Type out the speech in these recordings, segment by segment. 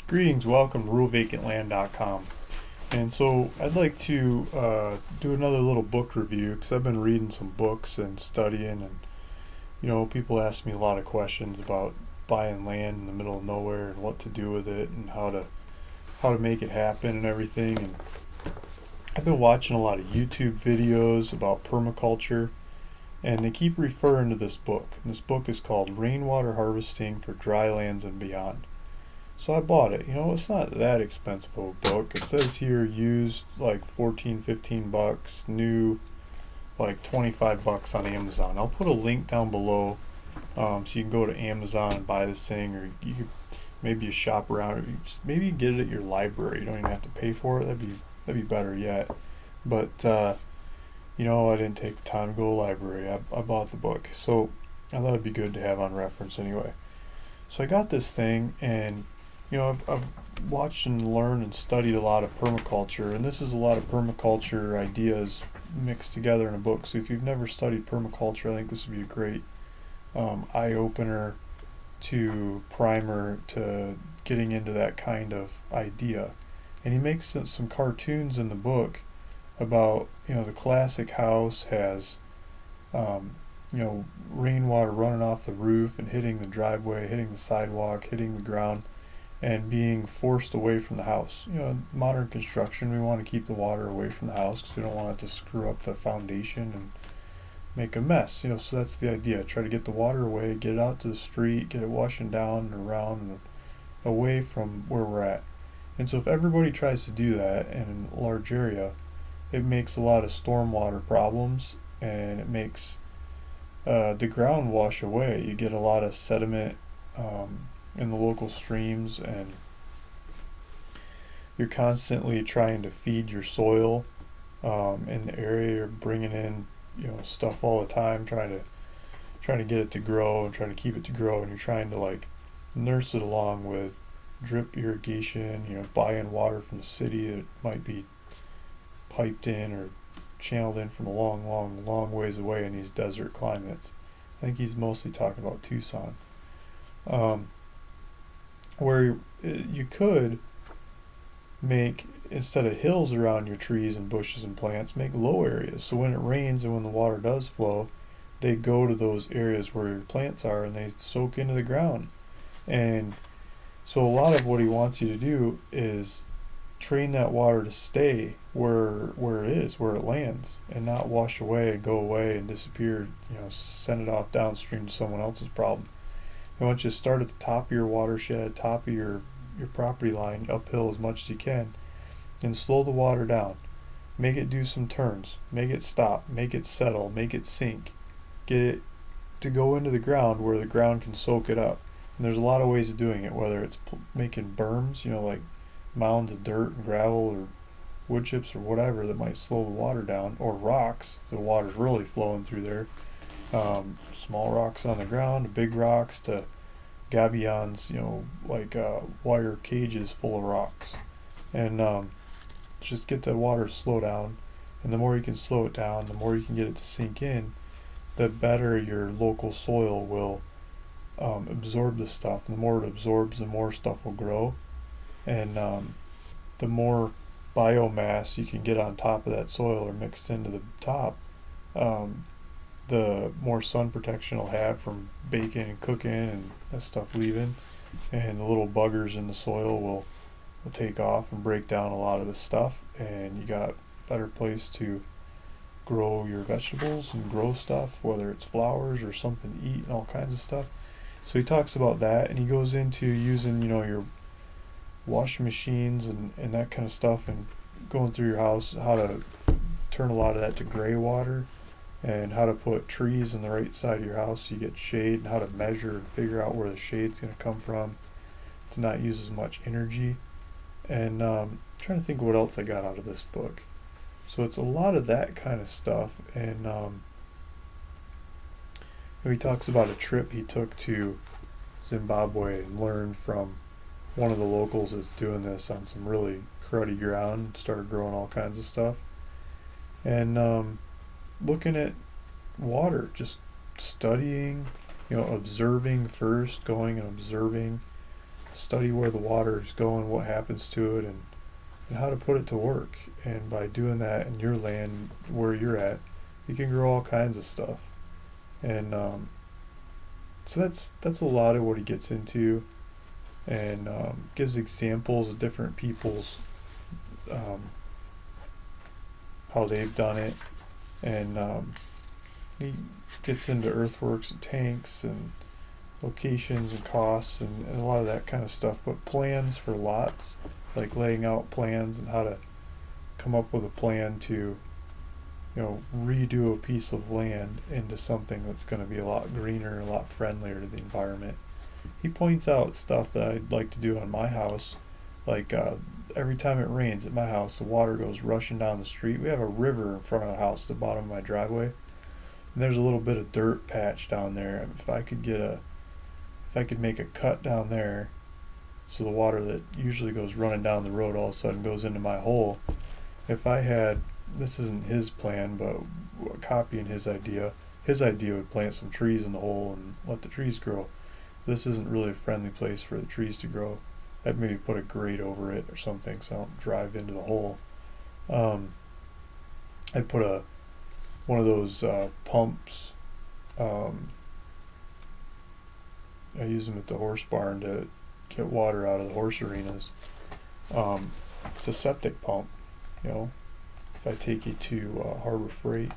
Greetings, welcome to RuralVacantLand.com. And so I'd like to do another little book review because I've been reading some books and studying, and people ask me a lot of questions about buying land in the middle of nowhere and what to do with it and how to make it happen and everything. And I've been watching a lot of YouTube videos about permaculture, and they keep referring to this book. And this book is called Rainwater Harvesting for Drylands and Beyond. So I bought it. It's not that expensive of a book. It says here used like 14, 15 bucks, new like 25 bucks on Amazon. I'll put a link down below, so you can go to Amazon and buy this thing, or you could maybe shop around, or maybe you get it at your library. You don't even have to pay for it. That'd be better yet. But I didn't take the time to go to the library. I bought the book, so I thought it'd be good to have on reference anyway. So I got this thing, and I've watched and learned and studied a lot of permaculture, and this is a lot of permaculture ideas mixed together in a book. So if you've never studied permaculture, I think this would be a great eye-opener to primer to getting into that kind of idea. And he makes some cartoons in the book about, the classic house has, rainwater running off the roof and hitting the driveway, hitting the sidewalk, hitting the ground, and being forced away from the house. Modern construction, we want to keep the water away from the house because we don't want it to screw up the foundation and make a mess. So that's the idea. Try to get the water away, get it out to the street, get it washing down and around and away from where we're at. And so if everybody tries to do that in a large area, it makes a lot of stormwater problems, and it makes the ground wash away. You get a lot of sediment in the local streams, and you're constantly trying to feed your soil in the area. You're bringing in stuff all the time, trying to get it to grow and trying to keep it to grow, and you're trying to nurse it along with drip irrigation, buy in water from the city that might be piped in or channeled in from a long ways away in these desert climates. I think he's mostly talking about Tucson. Where you could make, instead of hills around your trees and bushes and plants, make low areas. So when it rains and when the water does flow, they go to those areas where your plants are and they soak into the ground. And so a lot of what he wants you to do is train that water to stay where it is, where it lands, and not wash away and go away and disappear, send it off downstream to someone else's problem. I want you to start at the top of your watershed, top of your property line, uphill as much as you can, and slow the water down. Make it do some turns. Make it stop. Make it settle. Make it sink. Get it to go into the ground where the ground can soak it up. And there's a lot of ways of doing it, whether it's making berms, like mounds of dirt and gravel or wood chips or whatever that might slow the water down, or rocks if the water's really flowing through there. Small rocks on the ground, big rocks, to gabions, wire cages full of rocks. And just get the water to slow down. And the more you can slow it down, the more you can get it to sink in, the better your local soil will absorb the stuff. And the more it absorbs, the more stuff will grow. And the more biomass you can get on top of that soil or mixed into the top, the more sun protection it'll have from baking and cooking and that stuff leaving, and the little buggers in the soil will take off and break down a lot of this stuff, and you got a better place to grow your vegetables and grow stuff, whether it's flowers or something to eat and all kinds of stuff. So he talks about that, and he goes into using your washing machines and that kind of stuff, and going through your house, how to turn a lot of that to gray water, and how to put trees on the right side of your house so you get shade, and how to measure and figure out where the shade's going to come from to not use as much energy. And trying to think what else I got out of this book. So it's a lot of that kind of stuff. And he talks about a trip he took to Zimbabwe and learned from one of the locals that's doing this on some really cruddy ground, started growing all kinds of stuff. And looking at water, just studying, observing first, going and observing study where the water is going, what happens to it, and how to put it to work. And by doing that in your land where you're at, you can grow all kinds of stuff. And so that's a lot of what he gets into, and gives examples of different people's um, how they've done it, and he gets into earthworks and tanks and locations and costs and a lot of that kind of stuff. But plans for lots, like laying out plans and how to come up with a plan to redo a piece of land into something that's going to be a lot greener, a lot friendlier to the environment. He points out stuff that I'd like to do on my house, like every time it rains at my house, the water goes rushing down the street. We have a river in front of the house at the bottom of my driveway, and there's a little bit of dirt patch down there. If I could make a cut down there, so the water that usually goes running down the road all of a sudden goes into my hole. If I had, this isn't his plan, but copying his idea would plant some trees in the hole and let the trees grow. This isn't really a friendly place for the trees to grow. I'd maybe put a grate over it or something so I don't drive into the hole. I'd put one of those pumps. I use them at the horse barn to get water out of the horse arenas. It's a septic pump, If I take you to Harbor Freight,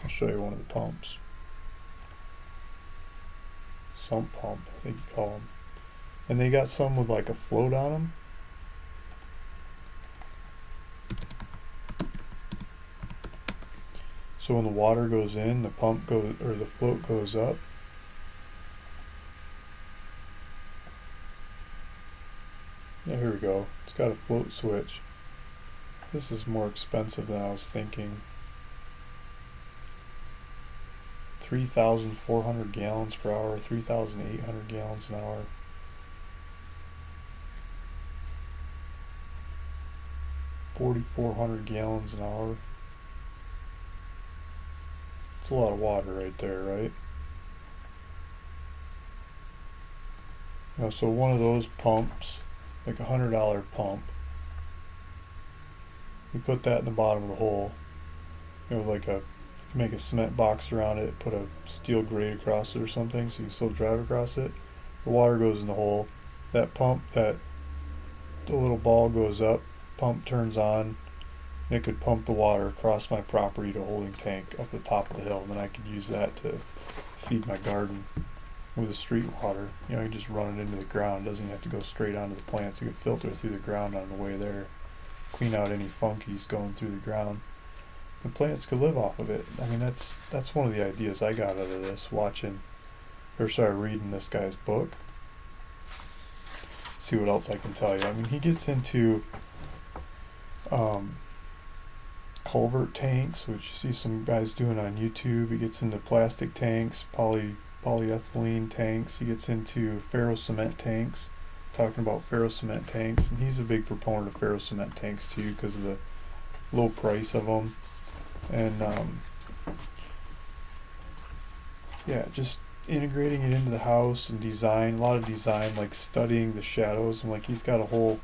I'll show you one of the pumps. Sump pump, I think you call them. And they got some with like a float on them. So when the water goes in, the float goes up. Yeah, here we go. It's got a float switch. This is more expensive than I was thinking. 3,400 gallons per hour, 3,800 gallons an hour. $4,400 gallons an hour. It's a lot of water right there, right? So one of those pumps, like $100 pump, you put that in the bottom of the hole. Make a cement box around it, put a steel grate across it or something so you can still drive across it. The water goes in the hole. That pump, the little ball goes up, pump turns on, and it could pump the water across my property to a holding tank up the top of the hill, and then I could use that to feed my garden with the street water. You just run it into the ground. It doesn't have to go straight onto the plants. You can filter through the ground on the way there, clean out any funkies going through the ground. The plants could live off of it. I mean, that's one of the ideas I got out of this, reading this guy's book. See what else I can tell you. I mean, he gets into culvert tanks, which you see some guys doing on YouTube. He gets into plastic tanks, polyethylene tanks. He gets into ferro cement tanks, talking about ferro cement tanks, and he's a big proponent of ferro cement tanks too because of the low price of them. And just integrating it into the house and design, a lot of design, like studying the shadows, and like he's got a whole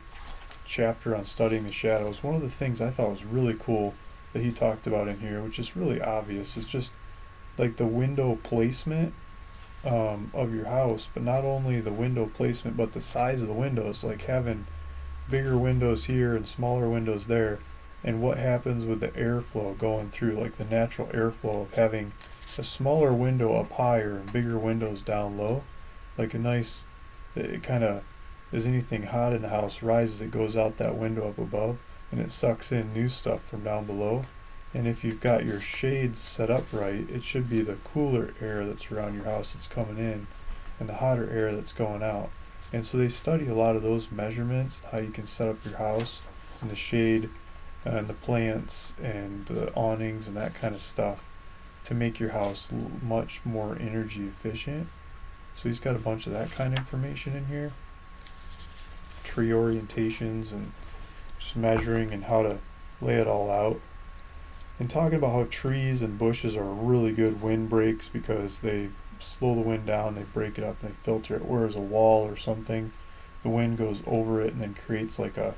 chapter on studying the shadows. One of the things I thought was really cool that he talked about in here, which is really obvious, is just like the window placement of your house, but not only the window placement, but the size of the windows, like having bigger windows here and smaller windows there, and what happens with the airflow going through, like the natural airflow of having a smaller window up higher and bigger windows down low. Like it kind of, as anything hot in the house rises, it goes out that window up above and it sucks in new stuff from down below. And if you've got your shades set up right, it should be the cooler air that's around your house that's coming in and the hotter air that's going out. And so they study a lot of those measurements, how you can set up your house and the shade and the plants and the awnings and that kind of stuff to make your house much more energy efficient. So he's got a bunch of that kind of information in here. Tree orientations and just measuring and how to lay it all out. And talking about how trees and bushes are really good wind breaks because they slow the wind down, they break it up and they filter it. Whereas a wall or something, the wind goes over it and then creates like a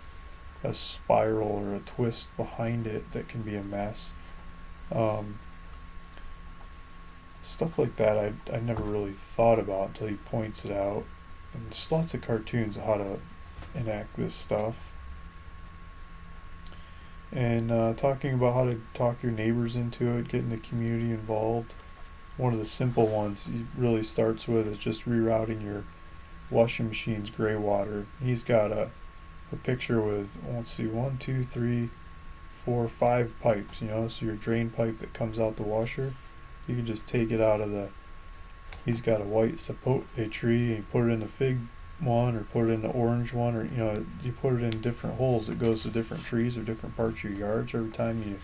spiral or a twist behind it that can be a mess. Um, Stuff like that I never really thought about until he points it out. And there's lots of cartoons of how to enact this stuff. And talking about how to talk your neighbors into it, getting the community involved. One of the simple ones he really starts with is just rerouting your washing machine's gray water. He's got a picture with, let's see, 1, 2, 3, 4, 5 pipes, so your drain pipe that comes out the washer, you can just take it out of he's got a white sapote tree and you put it in the fig one or put it in the orange one, or you put it in different holes that goes to different trees or different parts of your yards. Every time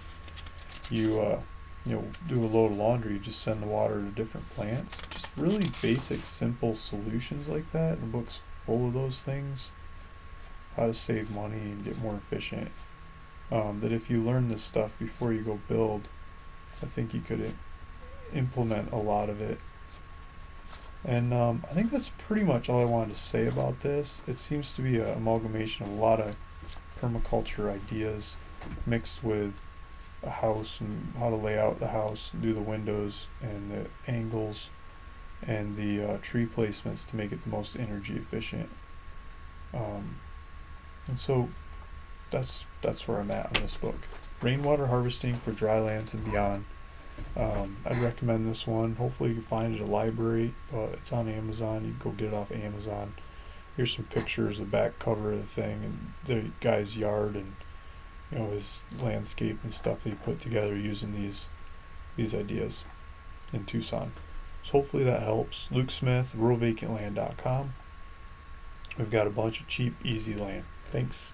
you do a load of laundry, you just send the water to different plants. Just really basic, simple solutions like that. The book's full of those things. How to save money and get more efficient. That if you learn this stuff before you go build, I think you could implement a lot of it. And I think that's pretty much all I wanted to say about this. It seems to be an amalgamation of a lot of permaculture ideas mixed with a house and how to lay out the house, do the windows and the angles and the tree placements to make it the most energy efficient. And so that's where I'm at on this book. Rainwater harvesting for drylands and beyond. I'd recommend this one. Hopefully you can find it at a library, but it's on Amazon. You can go get it off Amazon. Here's some pictures, the back cover of the thing, and the guy's yard, and his landscape and stuff that he put together using these ideas in Tucson. So hopefully that helps. Luke Smith, ruralvacantland.com. We've got a bunch of cheap, easy land. Thanks.